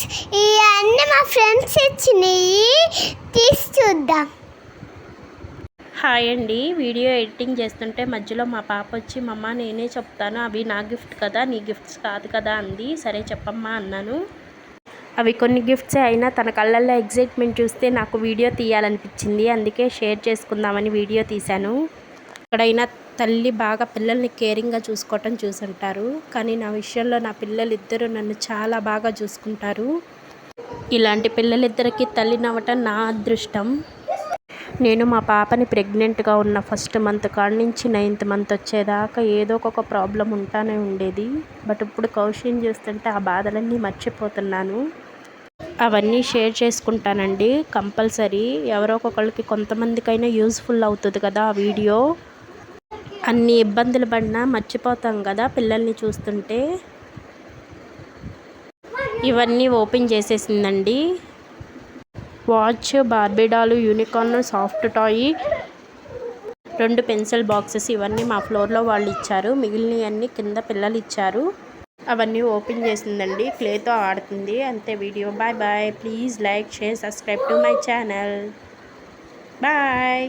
Friends, ఇవన్నీ మా friends ఇచ్చినాయి, తీసి చూద్దాం. హాయ్ అండి. వీడియో ఎడిటింగ్ చేస్తుంటే మధ్యలో మా పాప వచ్చి మమ్మ నేనే చెప్తాను, అవి నా గిఫ్ట్ కదా, నీ గిఫ్ట్స్ కాదు కదా అంది. సరే చెప్పమ్మా అన్నాను. అవి కొన్ని గిఫ్ట్సే అయినా తన కళ్ళల్లో ఎగ్జైట్మెంట్ చూస్తే నాకు వీడియో తీయాలనిపించింది. అందుకే షేర్ చేసుకుందామని వీడియో తీశాను. ఎక్కడైనా తల్లి బాగా పిల్లల్ని కేరింగ్గా చూసుకోవటం చూసుంటారు, కానీ నా విషయంలో నా పిల్లలిద్దరూ నన్ను చాలా బాగా చూసుకుంటారు. ఇలాంటి పిల్లలిద్దరికీ తల్లినవ్వటం నా అదృష్టం. నేను మా పాపని ప్రెగ్నెంట్గా ఉన్న ఫస్ట్ మంత్ కాడి నుంచి 9th మంత్ వచ్చేదాకా ఏదో ఒక ప్రాబ్లం ఉంటానే ఉండేది. బట్ ఇప్పుడు కౌశిని చూస్తుంటే ఆ బాధలన్నీ మర్చిపోతున్నాను. అవన్నీ షేర్ చేసుకుంటానండి కంపల్సరీ. ఎవరో ఒకళ్ళకి కొంతమందికైనా యూజ్ఫుల్ అవుతుంది కదా ఆ వీడియో. అన్ని ఇబ్బందులు పడినా మర్చిపోతాం కదా పిల్లల్ని చూస్తుంటే. ఇవన్నీ ఓపెన్ చేసేసిందండి. Watch, Barbie doll, unicorn, soft toy, 2 pencil boxes, ఇవన్నీ మా ఫ్లోర్లో వాళ్ళు ఇచ్చారు. మిగిలినవన్నీ కింద పిల్లలు ఇచ్చారు. అవన్నీ ఓపెన్ చేసిందండి. క్లేతో ఆడుతుంది. అంతే video. Bye bye. Please like, share, subscribe to my channel. Bye.